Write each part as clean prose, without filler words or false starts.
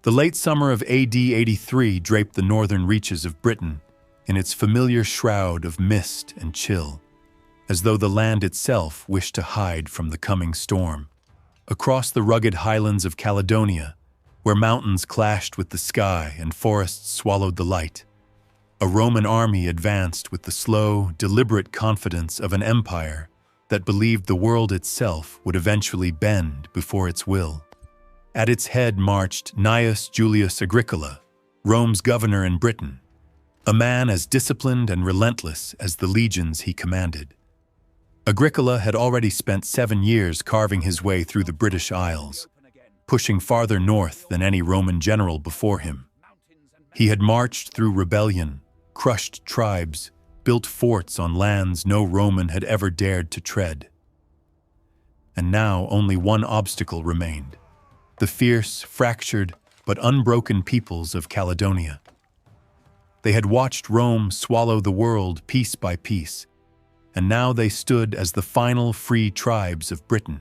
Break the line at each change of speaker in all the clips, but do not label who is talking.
The late summer of AD 83 draped the northern reaches of Britain in its familiar shroud of mist and chill, as though the land itself wished to hide from the coming storm. Across the rugged highlands of Caledonia, where mountains clashed with the sky and forests swallowed the light, a Roman army advanced with the slow, deliberate confidence of an empire that believed the world itself would eventually bend before its will. At its head marched Gnaeus Julius Agricola, Rome's governor in Britain, a man as disciplined and relentless as the legions he commanded. Agricola had already spent 7 years carving his way through the British Isles, pushing farther north than any Roman general before him. He had marched through rebellion, crushed tribes, built forts on lands no Roman had ever dared to tread. And now only one obstacle remained: the fierce, fractured, but unbroken peoples of Caledonia. They had watched Rome swallow the world piece by piece, and now they stood as the final free tribes of Britain.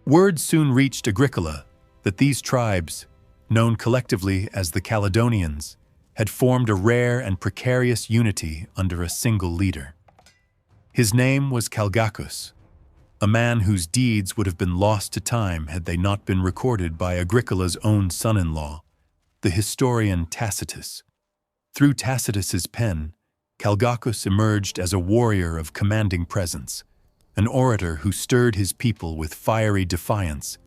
Word soon reached Agricola that these tribes, known collectively as the Caledonians, had formed a rare and precarious unity under a single leader. His name was Calgacus, a man whose deeds would have been lost to time had they not been recorded by Agricola's own son-in-law, the historian Tacitus. Through Tacitus's pen, Calgacus emerged as a warrior of commanding presence, an orator who stirred his people with fiery defiance,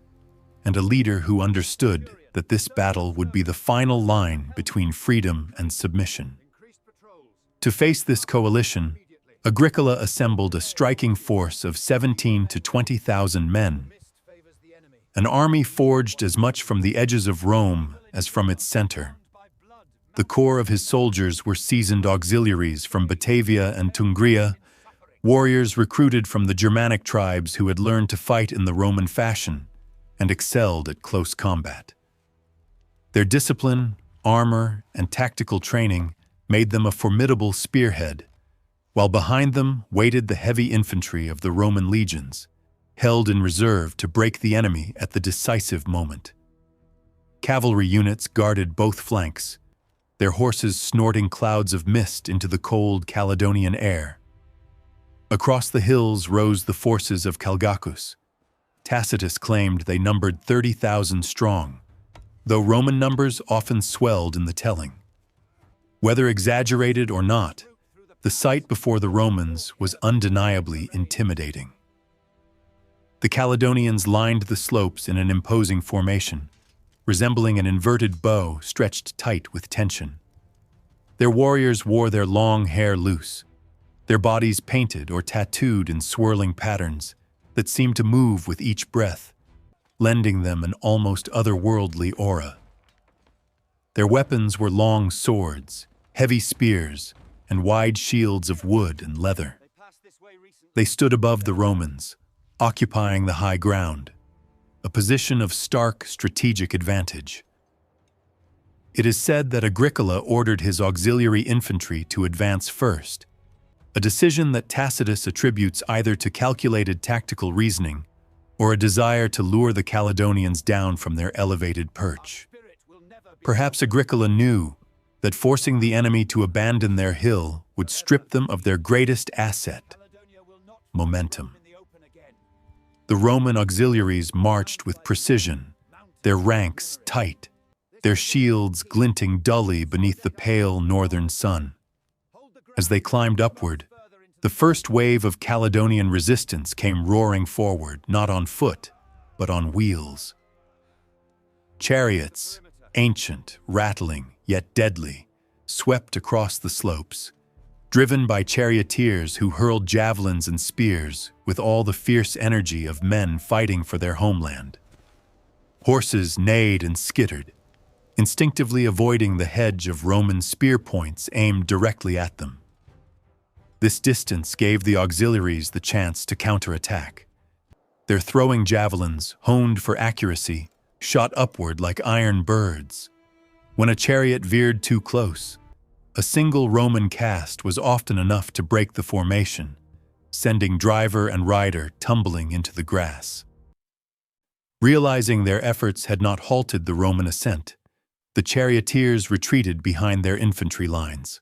and a leader who understood that this battle would be the final line between freedom and submission. To face this coalition, Agricola assembled a striking force of 17,000 to 20,000 men, an army forged as much from the edges of Rome as from its center. The core of his soldiers were seasoned auxiliaries from Batavia and Tungria, warriors recruited from the Germanic tribes who had learned to fight in the Roman fashion and excelled at close combat. Their discipline, armor, and tactical training made them a formidable spearhead, while behind them waited the heavy infantry of the Roman legions, held in reserve to break the enemy at the decisive moment. Cavalry units guarded both flanks, their horses snorting clouds of mist into the cold Caledonian air. Across the hills rose the forces of Calgacus. Tacitus claimed they numbered 30,000 strong, though Roman numbers often swelled in the telling. Whether exaggerated or not, the sight before the Romans was undeniably intimidating. The Caledonians lined the slopes in an imposing formation, resembling an inverted bow stretched tight with tension. Their warriors wore their long hair loose, their bodies painted or tattooed in swirling patterns that seemed to move with each breath, lending them an almost otherworldly aura. Their weapons were long swords, heavy spears, and wide shields of wood and leather. They stood above the Romans, occupying the high ground, a position of stark strategic advantage. It is said that Agricola ordered his auxiliary infantry to advance first, a decision that Tacitus attributes either to calculated tactical reasoning or a desire to lure the Caledonians down from their elevated perch. Perhaps Agricola knew that forcing the enemy to abandon their hill would strip them of their greatest asset, momentum. The Roman auxiliaries marched with precision, their ranks tight, their shields glinting dully beneath the pale northern sun. As they climbed upward, the first wave of Caledonian resistance came roaring forward, not on foot, but on wheels. Chariots, ancient, rattling, yet deadly, swept across the slopes, driven by charioteers who hurled javelins and spears with all the fierce energy of men fighting for their homeland. Horses neighed and skittered, instinctively avoiding the hedge of Roman spear points aimed directly at them. This distance gave the auxiliaries the chance to counterattack. Their throwing javelins, honed for accuracy, shot upward like iron birds. When a chariot veered too close, a single Roman cast was often enough to break the formation, sending driver and rider tumbling into the grass. Realizing their efforts had not halted the Roman ascent, the charioteers retreated behind their infantry lines.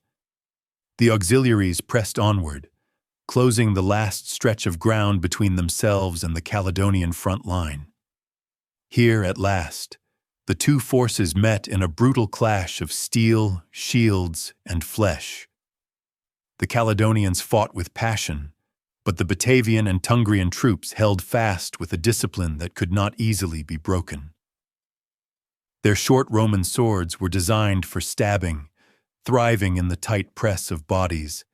The auxiliaries pressed onward, closing the last stretch of ground between themselves and the Caledonian front line. Here, at last, the two forces met in a brutal clash of steel, shields, and flesh. The Caledonians fought with passion, but the Batavian and Tungrian troops held fast with a discipline that could not easily be broken. Their short Roman swords were designed for stabbing, thriving in the tight press of bodies,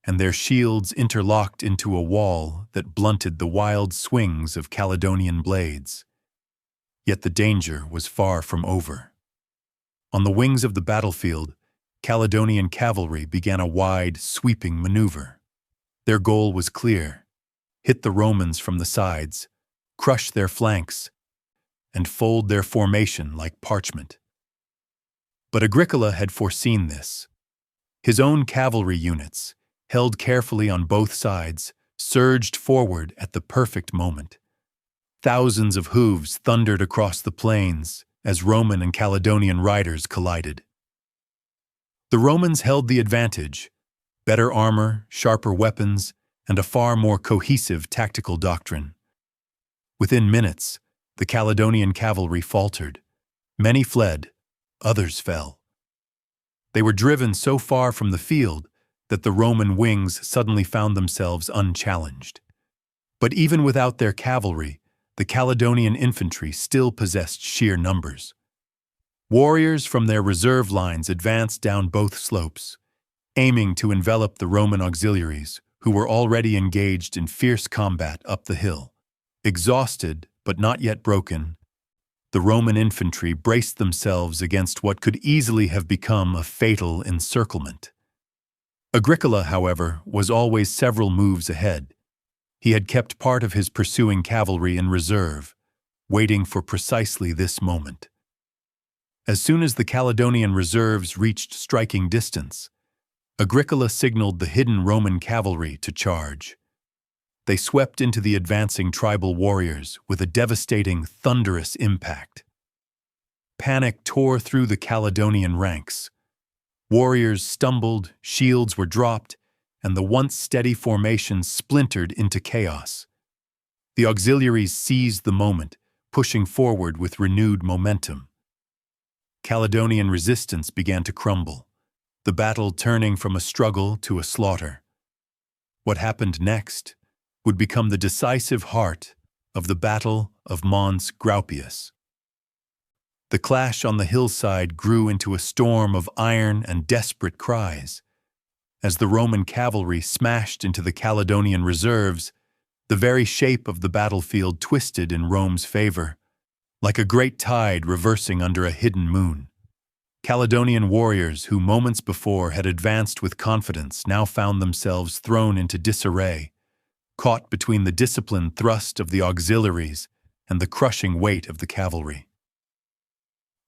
and their shields interlocked into a wall that blunted the wild swings of Caledonian blades. Yet the danger was far from over. On the wings of the battlefield, Caledonian cavalry began a wide, sweeping maneuver. Their goal was clear: hit the Romans from the sides, crush their flanks, and fold their formation like parchment. But Agricola had foreseen this. His own cavalry units, held carefully on both sides, surged forward at the perfect moment. Thousands of hooves thundered across the plains as Roman and Caledonian riders collided. The Romans held the advantage: better armor, sharper weapons, and a far more cohesive tactical doctrine. Within minutes, the Caledonian cavalry faltered. Many fled, others fell. They were driven so far from the field that the Roman wings suddenly found themselves unchallenged. But even without their cavalry, the Caledonian infantry still possessed sheer numbers. Warriors from their reserve lines advanced down both slopes, aiming to envelop the Roman auxiliaries, who were already engaged in fierce combat up the hill. Exhausted, but not yet broken, the Roman infantry braced themselves against what could easily have become a fatal encirclement. Agricola, however, was always several moves ahead. He had kept part of his pursuing cavalry in reserve, waiting for precisely this moment. As soon as the Caledonian reserves reached striking distance, Agricola signaled the hidden Roman cavalry to charge. They swept into the advancing tribal warriors with a devastating, thunderous impact. Panic tore through the Caledonian ranks. Warriors stumbled, shields were dropped, and the once steady formation splintered into chaos. The auxiliaries seized the moment, pushing forward with renewed momentum. Caledonian resistance began to crumble, the battle turning from a struggle to a slaughter. What happened next would become the decisive heart of the Battle of Mons Graupius. The clash on the hillside grew into a storm of iron and desperate cries. As the Roman cavalry smashed into the Caledonian reserves, the very shape of the battlefield twisted in Rome's favor, like a great tide reversing under a hidden moon. Caledonian warriors who moments before had advanced with confidence now found themselves thrown into disarray, caught between the disciplined thrust of the auxiliaries and the crushing weight of the cavalry.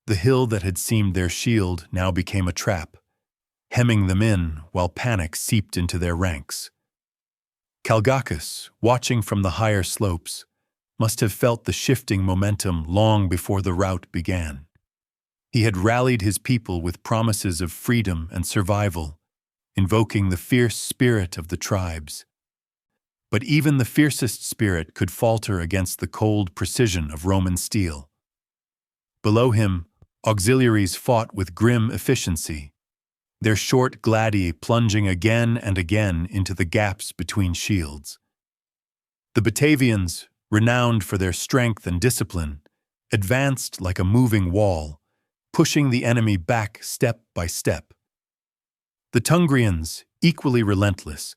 The hill that had seemed their shield now became a trap, hemming them in while panic seeped into their ranks. Calgacus, watching from the higher slopes, must have felt the shifting momentum long before the rout began. He had rallied his people with promises of freedom and survival, invoking the fierce spirit of the tribes. But even the fiercest spirit could falter against the cold precision of Roman steel. Below him, auxiliaries fought with grim efficiency, their short gladii plunging again and again into the gaps between shields. The Batavians, renowned for their strength and discipline, advanced like a moving wall, pushing the enemy back step by step. The Tungrians, equally relentless,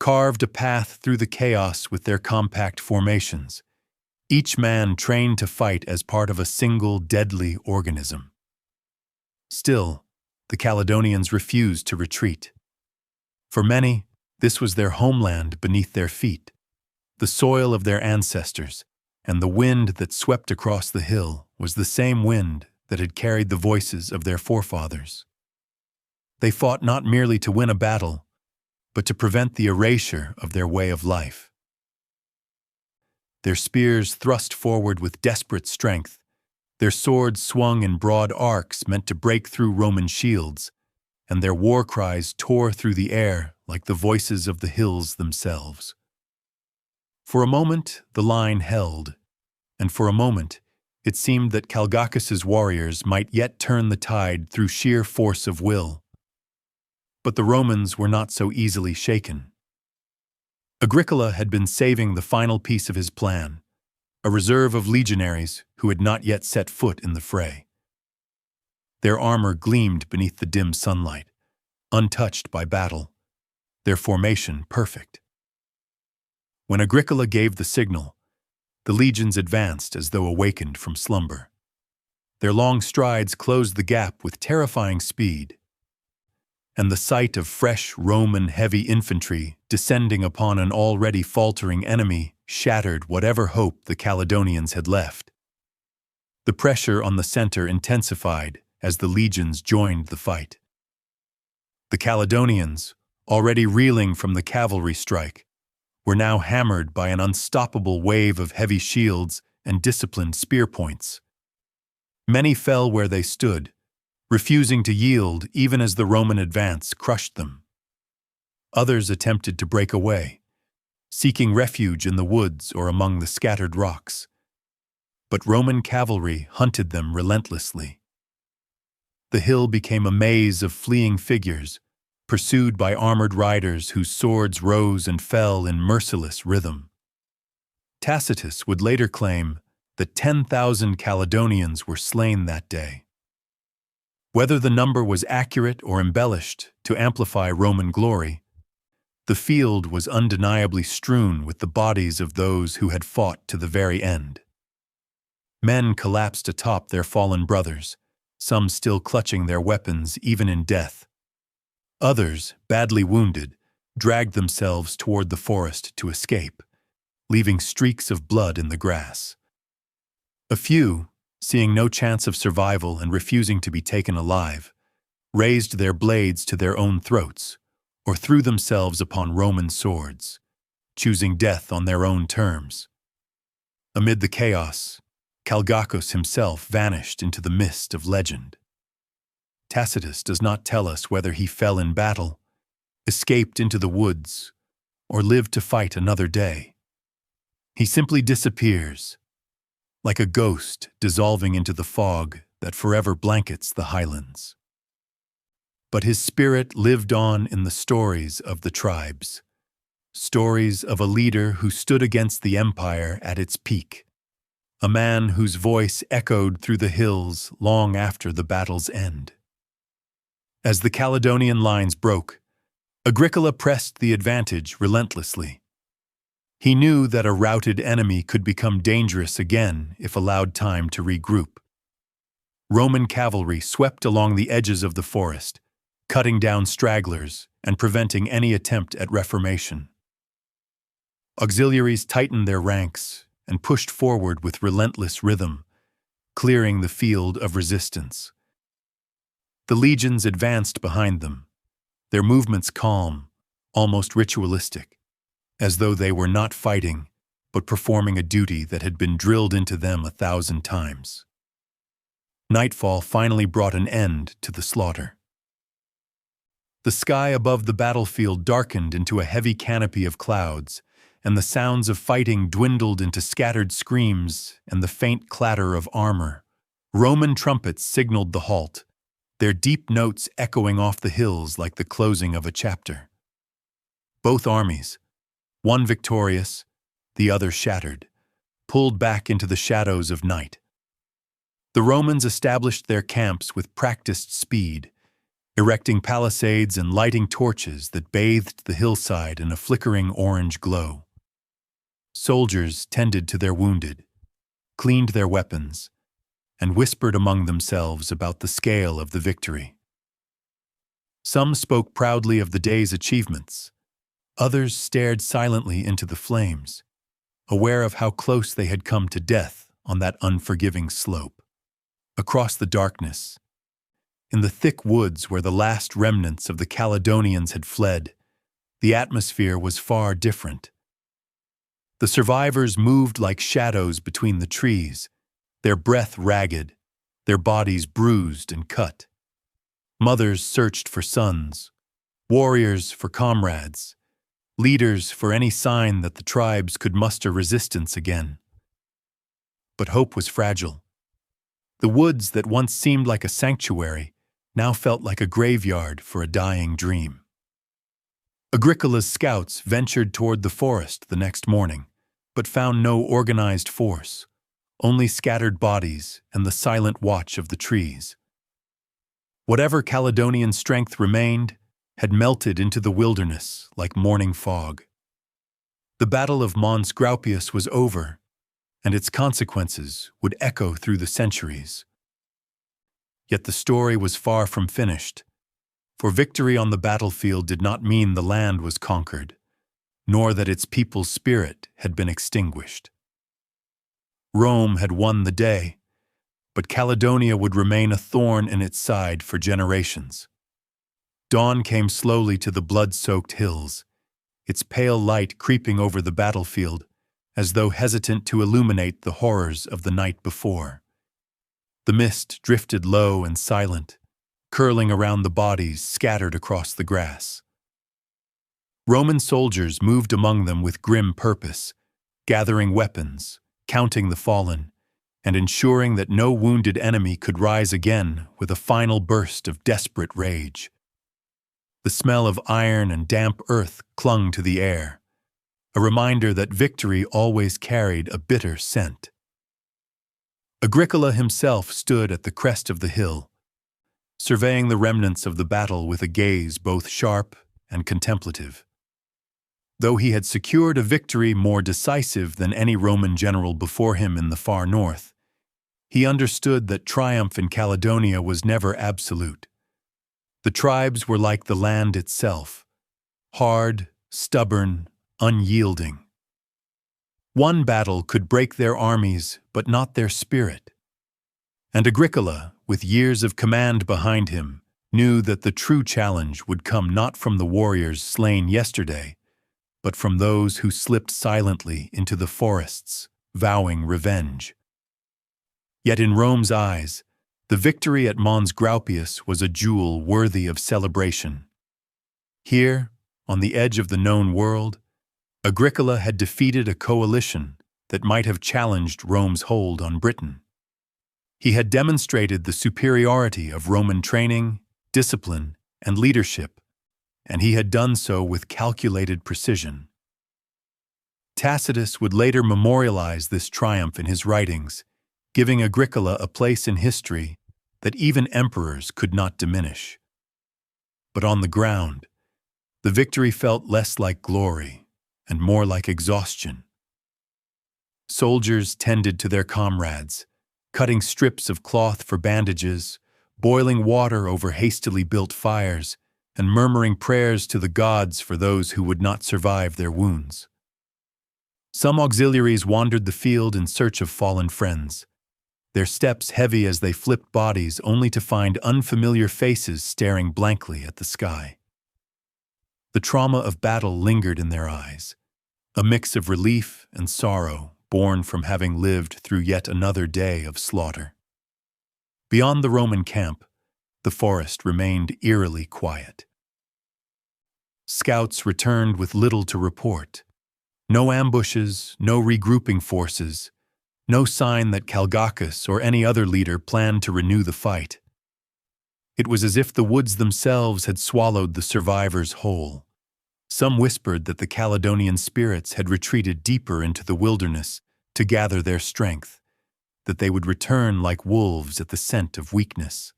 carved a path through the chaos with their compact formations, each man trained to fight as part of a single deadly organism. Still, the Caledonians refused to retreat. For many, this was their homeland beneath their feet, the soil of their ancestors, and the wind that swept across the hill was the same wind that had carried the voices of their forefathers. They fought not merely to win a battle, but to prevent the erasure of their way of life. their spears thrust forward with desperate strength, their swords swung in broad arcs meant to break through Roman shields, and their war cries tore through the air like the voices of the hills themselves. For a moment, the line held, and for a moment, it seemed that Calgacus's warriors might yet turn the tide through sheer force of will. But the Romans were not so easily shaken. Agricola had been saving the final piece of his plan, a reserve of legionaries who had not yet set foot in the fray. Their armor gleamed beneath the dim sunlight, untouched by battle, their formation perfect. When Agricola gave the signal, the legions advanced as though awakened from slumber. Their long strides closed the gap with terrifying speed, and the sight of fresh Roman heavy infantry descending upon an already faltering enemy shattered whatever hope the Caledonians had left. The pressure on the center intensified as the legions joined the fight. The Caledonians, already reeling from the cavalry strike, were now hammered by an unstoppable wave of heavy shields and disciplined spear points. Many fell where they stood, refusing to yield even as the Roman advance crushed them. Others attempted to break away, seeking refuge in the woods or among the scattered rocks. But Roman cavalry hunted them relentlessly. The hill became a maze of fleeing figures, pursued by armored riders whose swords rose and fell in merciless rhythm. Tacitus would later claim that 10,000 Caledonians were slain that day. Whether the number was accurate or embellished to amplify Roman glory, the field was undeniably strewn with the bodies of those who had fought to the very end. Men collapsed atop their fallen brothers, some still clutching their weapons even in death. Others, badly wounded, dragged themselves toward the forest to escape, leaving streaks of blood in the grass. A few, seeing no chance of survival and refusing to be taken alive, raised their blades to their own throats or threw themselves upon Roman swords, choosing death on their own terms. Amid the chaos, Calgacus himself vanished into the mist of legend. Tacitus does not tell us whether he fell in battle, escaped into the woods, or lived to fight another day. He simply disappears, like a ghost dissolving into the fog that forever blankets the highlands. But his spirit lived on in the stories of the tribes, stories of a leader who stood against the empire at its peak, a man whose voice echoed through the hills long after the battle's end. As the Caledonian lines broke, Agricola pressed the advantage relentlessly. He knew that a routed enemy could become dangerous again if allowed time to regroup. Roman cavalry swept along the edges of the forest, cutting down stragglers and preventing any attempt at reformation. Auxiliaries tightened their ranks and pushed forward with relentless rhythm, clearing the field of resistance. The legions advanced behind them, their movements calm, almost ritualistic, as though they were not fighting, but performing a duty that had been drilled into them 1,000 times. Nightfall finally brought an end to the slaughter. The sky above the battlefield darkened into a heavy canopy of clouds, and the sounds of fighting dwindled into scattered screams and the faint clatter of armor. Roman trumpets signaled the halt, their deep notes echoing off the hills like the closing of a chapter. Both armies, one victorious, the other shattered, pulled back into the shadows of night. The Romans established their camps with practiced speed, erecting palisades and lighting torches that bathed the hillside in a flickering orange glow. Soldiers tended to their wounded, cleaned their weapons, and whispered among themselves about the scale of the victory. Some spoke proudly of the day's achievements. Others stared silently into the flames, aware of how close they had come to death on that unforgiving slope. Across the darkness, in the thick woods where the last remnants of the Caledonians had fled, the atmosphere was far different. The survivors moved like shadows between the trees, their breath ragged, their bodies bruised and cut. Mothers searched for sons, warriors for comrades, leaders for any sign that the tribes could muster resistance again. But hope was fragile. The woods that once seemed like a sanctuary now felt like a graveyard for a dying dream. Agricola's scouts ventured toward the forest the next morning, but found no organized force, only scattered bodies and the silent watch of the trees. Whatever Caledonian strength remained had melted into the wilderness like morning fog. The Battle of Mons Graupius was over, and its consequences would echo through the centuries. Yet the story was far from finished, for victory on the battlefield did not mean the land was conquered, nor that its people's spirit had been extinguished. Rome had won the day, but Caledonia would remain a thorn in its side for generations. Dawn came slowly to the blood-soaked hills, its pale light creeping over the battlefield, as though hesitant to illuminate the horrors of the night before. The mist drifted low and silent, curling around the bodies scattered across the grass. Roman soldiers moved among them with grim purpose, gathering weapons, counting the fallen, and ensuring that no wounded enemy could rise again with a final burst of desperate rage. The smell of iron and damp earth clung to the air, a reminder that victory always carried a bitter scent. Agricola himself stood at the crest of the hill, surveying the remnants of the battle with a gaze both sharp and contemplative. Though he had secured a victory more decisive than any Roman general before him in the far north, he understood that triumph in Caledonia was never absolute. The tribes were like the land itself, hard, stubborn, unyielding. One battle could break their armies, but not their spirit. And Agricola, with years of command behind him, knew that the true challenge would come not from the warriors slain yesterday, but from those who slipped silently into the forests, vowing revenge. Yet in Rome's eyes, the victory at Mons Graupius was a jewel worthy of celebration. Here, on the edge of the known world, Agricola had defeated a coalition that might have challenged Rome's hold on Britain. He had demonstrated the superiority of Roman training, discipline, and leadership, and he had done so with calculated precision. Tacitus would later memorialize this triumph in his writings, giving Agricola a place in history that even emperors could not diminish. But on the ground, the victory felt less like glory and more like exhaustion. Soldiers tended to their comrades, cutting strips of cloth for bandages, boiling water over hastily built fires, and murmuring prayers to the gods for those who would not survive their wounds. Some auxiliaries wandered the field in search of fallen friends, their steps heavy as they flipped bodies only to find unfamiliar faces staring blankly at the sky. The trauma of battle lingered in their eyes, a mix of relief and sorrow born from having lived through yet another day of slaughter. Beyond the Roman camp, the forest remained eerily quiet. Scouts returned with little to report. No ambushes, no regrouping forces, no sign that Calgacus or any other leader planned to renew the fight. It was as if the woods themselves had swallowed the survivors whole. Some whispered that the Caledonian spirits had retreated deeper into the wilderness to gather their strength, that they would return like wolves at the scent of weakness.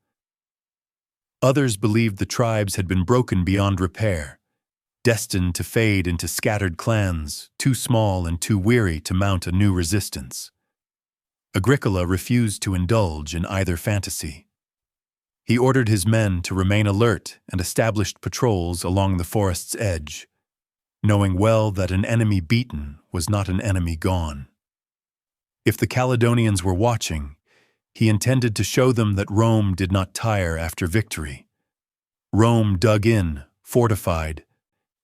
Others believed the tribes had been broken beyond repair, destined to fade into scattered clans, too small and too weary to mount a new resistance. Agricola refused to indulge in either fantasy. He ordered his men to remain alert and established patrols along the forest's edge, knowing well that an enemy beaten was not an enemy gone. If the Caledonians were watching, he intended to show them that Rome did not tire after victory. Rome dug in, fortified,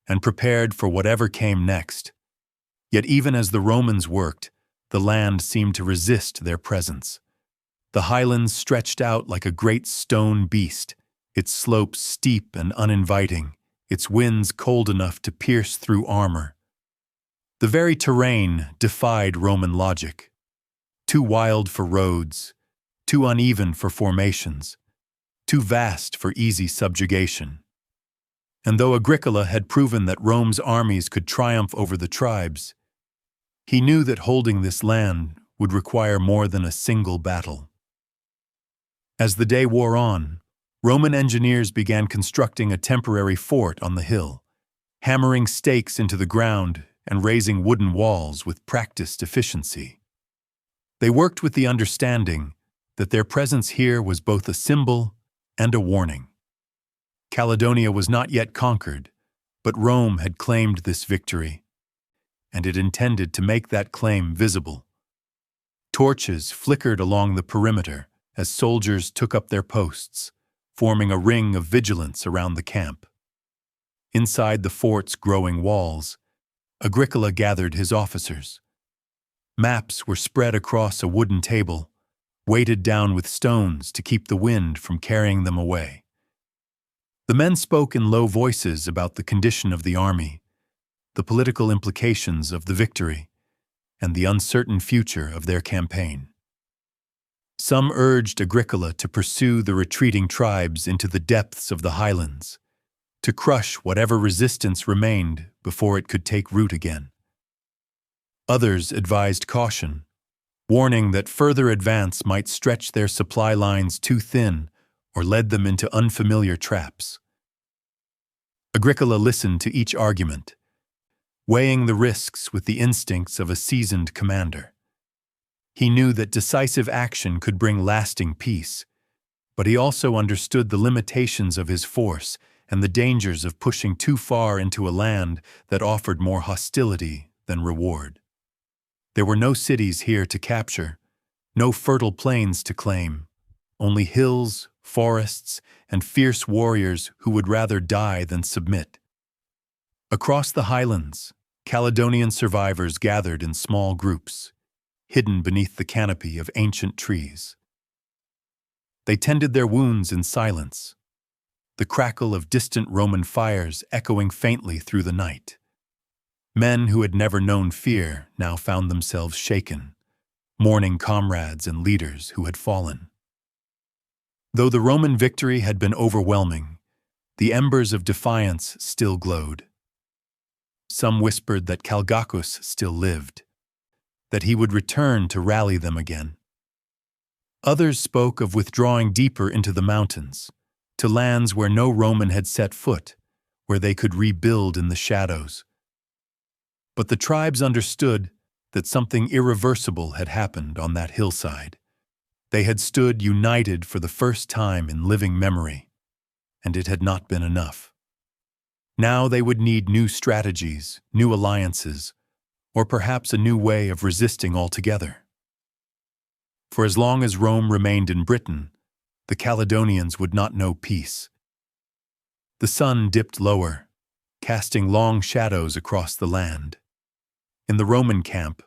and prepared for whatever came next. Yet even as the Romans worked, the land seemed to resist their presence. The highlands stretched out like a great stone beast, its slopes steep and uninviting, its winds cold enough to pierce through armor. The very terrain defied Roman logic. Too wild for roads, too uneven for formations, too vast for easy subjugation. And though Agricola had proven that Rome's armies could triumph over the tribes, he knew that holding this land would require more than a single battle. As the day wore on, Roman engineers began constructing a temporary fort on the hill, hammering stakes into the ground and raising wooden walls with practiced efficiency. They worked with the understanding that their presence here was both a symbol and a warning. Caledonia was not yet conquered, but Rome had claimed this victory, and it intended to make that claim visible. Torches flickered along the perimeter as soldiers took up their posts, forming a ring of vigilance around the camp. Inside the fort's growing walls, Agricola gathered his officers. Maps were spread across a wooden table, weighted down with stones to keep the wind from carrying them away. The men spoke in low voices about the condition of the army, the political implications of the victory, and the uncertain future of their campaign. Some urged Agricola to pursue the retreating tribes into the depths of the highlands, to crush whatever resistance remained before it could take root again. Others advised caution, warning that further advance might stretch their supply lines too thin or led them into unfamiliar traps. Agricola listened to each argument, weighing the risks with the instincts of a seasoned commander. He knew that decisive action could bring lasting peace, but he also understood the limitations of his force and the dangers of pushing too far into a land that offered more hostility than reward. There were no cities here to capture, no fertile plains to claim, only hills, forests, and fierce warriors who would rather die than submit. Across the highlands, Caledonian survivors gathered in small groups, hidden beneath the canopy of ancient trees. They tended their wounds in silence, the crackle of distant Roman fires echoing faintly through the night. Men who had never known fear now found themselves shaken, mourning comrades and leaders who had fallen. Though the Roman victory had been overwhelming, the embers of defiance still glowed. Some whispered that Calgacus still lived, that he would return to rally them again. Others spoke of withdrawing deeper into the mountains, to lands where no Roman had set foot, where they could rebuild in the shadows. But the tribes understood that something irreversible had happened on that hillside. They had stood united for the first time in living memory, and it had not been enough. Now they would need new strategies, new alliances, or perhaps a new way of resisting altogether. For as long as Rome remained in Britain, the Caledonians would not know peace. The sun dipped lower, casting long shadows across the land. In the Roman camp,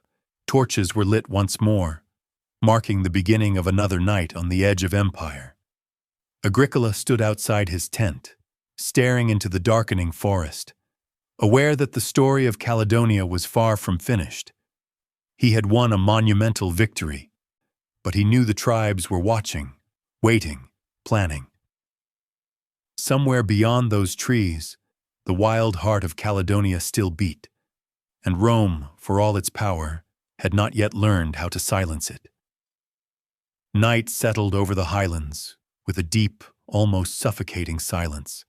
torches were lit once more, marking the beginning of another night on the edge of empire. Agricola stood outside his tent, staring into the darkening forest, aware that the story of Caledonia was far from finished. He had won a monumental victory, but he knew the tribes were watching, waiting, planning. Somewhere beyond those trees, the wild heart of Caledonia still beat, and Rome, for all its power, had not yet learned how to silence it. Night settled over the highlands, with a deep, almost suffocating silence.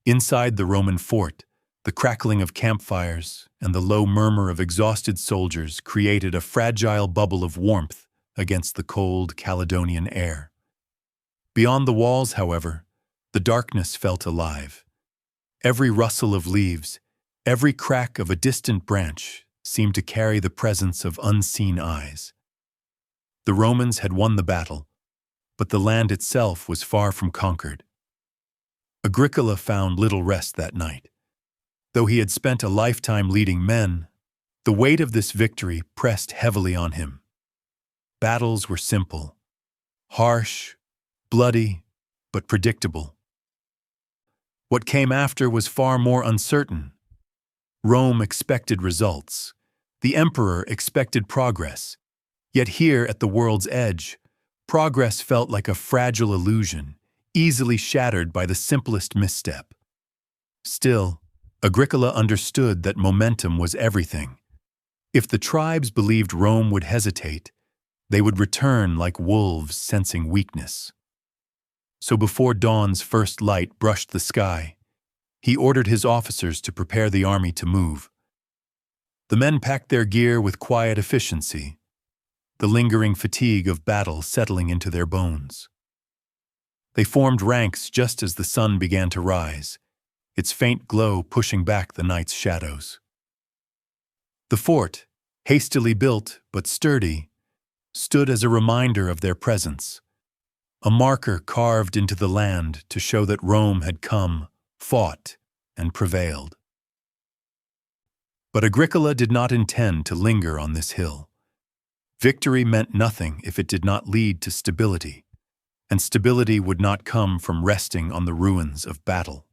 Inside the Roman fort, the crackling of campfires and the low murmur of exhausted soldiers created a fragile bubble of warmth against the cold Caledonian air. Beyond the walls, however, the darkness felt alive. Every rustle of leaves, every crack of a distant branch seemed to carry the presence of unseen eyes. The Romans had won the battle, but the land itself was far from conquered. Agricola found little rest that night. Though he had spent a lifetime leading men, The weight of this victory pressed heavily on him. Battles were simple, harsh, bloody, but predictable. What came after was far more uncertain. Rome expected results. The emperor expected progress. Yet here at the world's edge, progress felt like a fragile illusion, easily shattered by the simplest misstep. Still, Agricola understood that momentum was everything. If the tribes believed Rome would hesitate, they would return like wolves sensing weakness. So before dawn's first light brushed the sky, he ordered his officers to prepare the army to move. The men packed their gear with quiet efficiency, the lingering fatigue of battle settling into their bones. They formed ranks just as the sun began to rise, its faint glow pushing back the night's shadows. The fort, hastily built but sturdy, stood as a reminder of their presence, a marker carved into the land to show that Rome had come, fought, and prevailed. But Agricola did not intend to linger on this hill. Victory meant nothing if it did not lead to stability, and stability would not come from resting on the ruins of battle.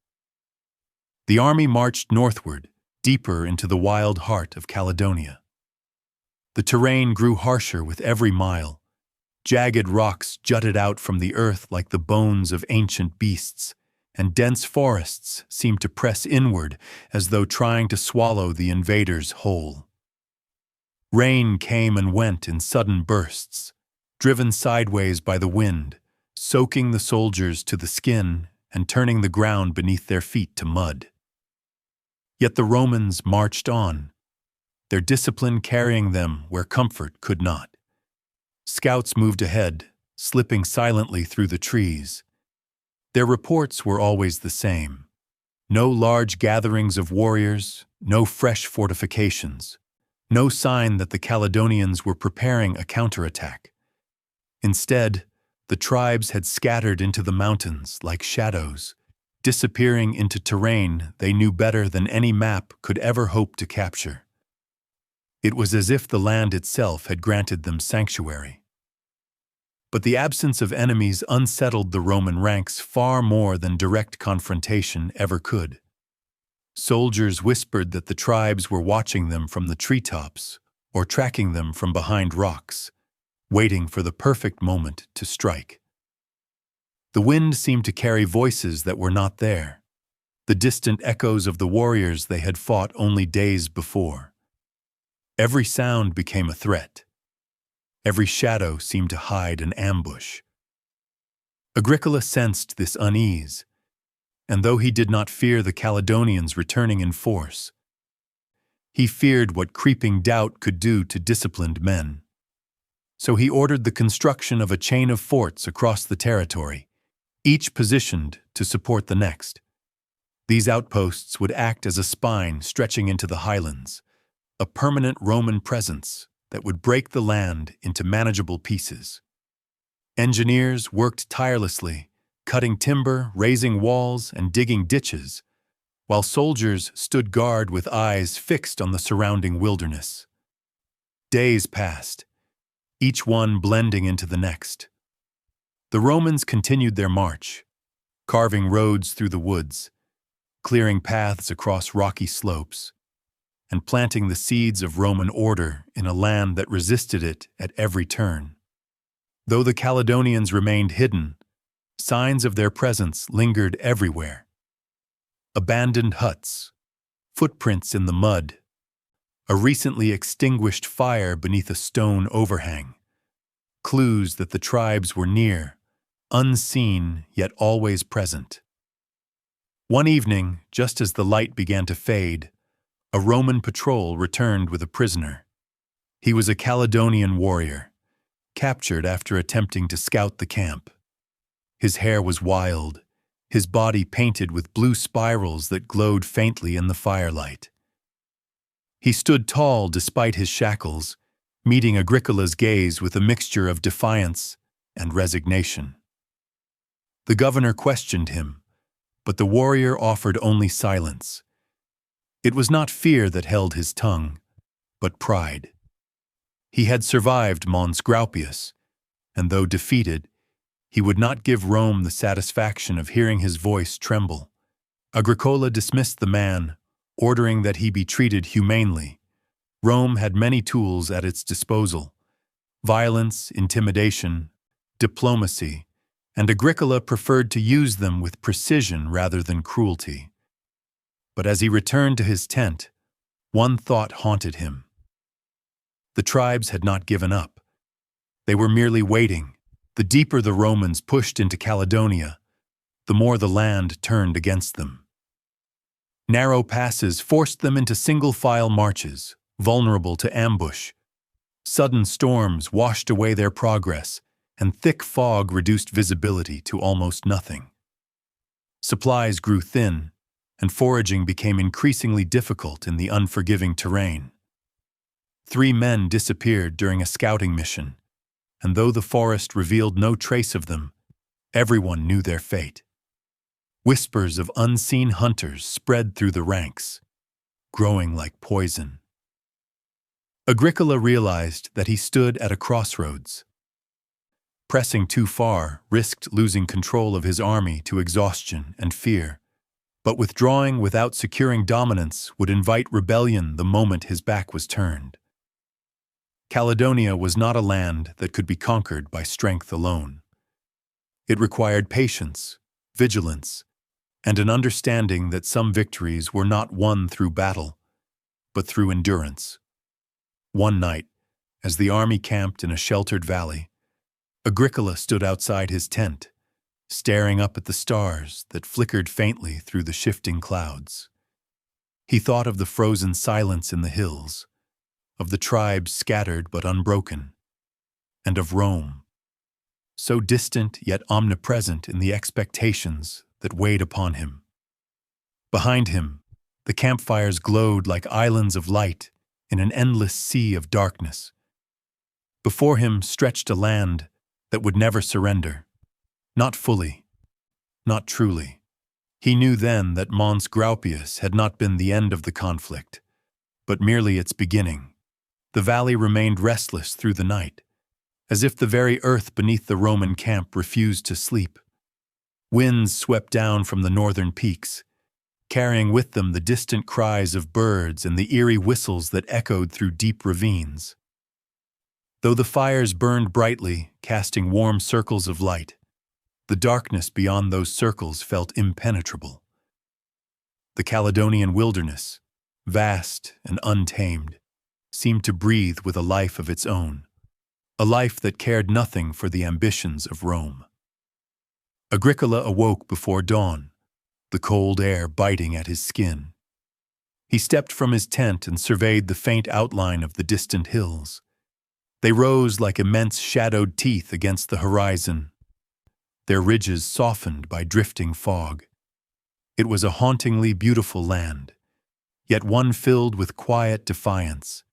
The army marched northward, deeper into the wild heart of Caledonia. The terrain grew harsher with every mile. Jagged rocks jutted out from the earth like the bones of ancient beasts, and dense forests seemed to press inward as though trying to swallow the invaders whole. Rain came and went in sudden bursts, driven sideways by the wind, soaking the soldiers to the skin and turning the ground beneath their feet to mud. Yet the Romans marched on, their discipline carrying them where comfort could not. Scouts moved ahead, slipping silently through the trees. Their reports were always the same. No large gatherings of warriors, no fresh fortifications, no sign that the Caledonians were preparing a counterattack. Instead, the tribes had scattered into the mountains like shadows, disappearing into terrain they knew better than any map could ever hope to capture. It was as if the land itself had granted them sanctuary. But the absence of enemies unsettled the Roman ranks far more than direct confrontation ever could. Soldiers whispered that the tribes were watching them from the treetops or tracking them from behind rocks, waiting for the perfect moment to strike. The wind seemed to carry voices that were not there, the distant echoes of the warriors they had fought only days before. Every sound became a threat. Every shadow seemed to hide an ambush. Agricola sensed this unease, and though he did not fear the Caledonians returning in force, he feared what creeping doubt could do to disciplined men. So he ordered the construction of a chain of forts across the territory, each positioned to support the next. These outposts would act as a spine stretching into the highlands, a permanent Roman presence that would break the land into manageable pieces. Engineers worked tirelessly, cutting timber, raising walls, and digging ditches, while soldiers stood guard with eyes fixed on the surrounding wilderness. Days passed, each one blending into the next. The Romans continued their march, carving roads through the woods, clearing paths across rocky slopes, and planting the seeds of Roman order in a land that resisted it at every turn. Though the Caledonians remained hidden, signs of their presence lingered everywhere. Abandoned huts, footprints in the mud, a recently extinguished fire beneath a stone overhang, clues that the tribes were near, unseen yet always present. One evening, just as the light began to fade, a Roman patrol returned with a prisoner. He was a Caledonian warrior, captured after attempting to scout the camp. His hair was wild, his body painted with blue spirals that glowed faintly in the firelight. He stood tall despite his shackles, meeting Agricola's gaze with a mixture of defiance and resignation. The governor questioned him, but the warrior offered only silence. It was not fear that held his tongue, but pride. He had survived Mons Graupius, and though defeated, he would not give Rome the satisfaction of hearing his voice tremble. Agricola dismissed the man, ordering that he be treated humanely. Rome had many tools at its disposal: violence, intimidation, diplomacy, and Agricola preferred to use them with precision rather than cruelty. But as he returned to his tent, one thought haunted him. The tribes had not given up. They were merely waiting. The deeper the Romans pushed into Caledonia, the more the land turned against them. Narrow passes forced them into single-file marches, vulnerable to ambush. Sudden storms washed away their progress, and thick fog reduced visibility to almost nothing. Supplies grew thin, and foraging became increasingly difficult in the unforgiving terrain. 3 men disappeared during a scouting mission, and though the forest revealed no trace of them, everyone knew their fate. Whispers of unseen hunters spread through the ranks, growing like poison. Agricola realized that he stood at a crossroads. Pressing too far risked losing control of his army to exhaustion and fear, but withdrawing without securing dominance would invite rebellion the moment his back was turned. Caledonia was not a land that could be conquered by strength alone. It required patience, vigilance, and an understanding that some victories were not won through battle, but through endurance. One night, as the army camped in a sheltered valley, Agricola stood outside his tent, staring up at the stars that flickered faintly through the shifting clouds. He thought of the frozen silence in the hills, of the tribes scattered but unbroken, and of Rome, so distant yet omnipresent in the expectations that weighed upon him. Behind him, the campfires glowed like islands of light in an endless sea of darkness. Before him stretched a land that would never surrender, not fully, not truly. He knew then that Mons Graupius had not been the end of the conflict, but merely its beginning. The valley remained restless through the night, as if the very earth beneath the Roman camp refused to sleep. Winds swept down from the northern peaks, carrying with them the distant cries of birds and the eerie whistles that echoed through deep ravines. Though the fires burned brightly, casting warm circles of light, the darkness beyond those circles felt impenetrable. The Caledonian wilderness, vast and untamed, seemed to breathe with a life of its own, a life that cared nothing for the ambitions of Rome. Agricola awoke before dawn, the cold air biting at his skin. He stepped from his tent and surveyed the faint outline of the distant hills. They rose like immense shadowed teeth against the horizon, their ridges softened by drifting fog. It was a hauntingly beautiful land, yet one filled with quiet defiance.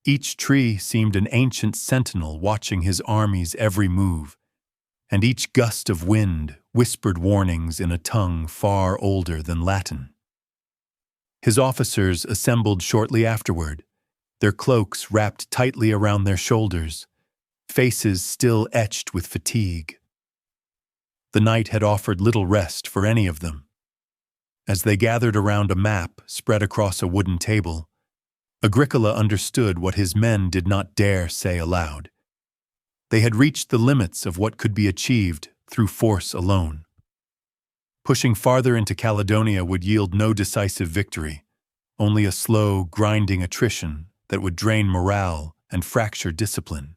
Each tree seemed an ancient sentinel watching his army's every move, and each gust of wind whispered warnings in a tongue far older than Latin. His officers assembled shortly afterward, their cloaks wrapped tightly around their shoulders, faces still etched with fatigue. The night had offered little rest for any of them. As they gathered around a map spread across a wooden table, Agricola understood what his men did not dare say aloud. They had reached the limits of what could be achieved through force alone. Pushing farther into Caledonia would yield no decisive victory, only a slow, grinding attrition that would drain morale and fracture discipline.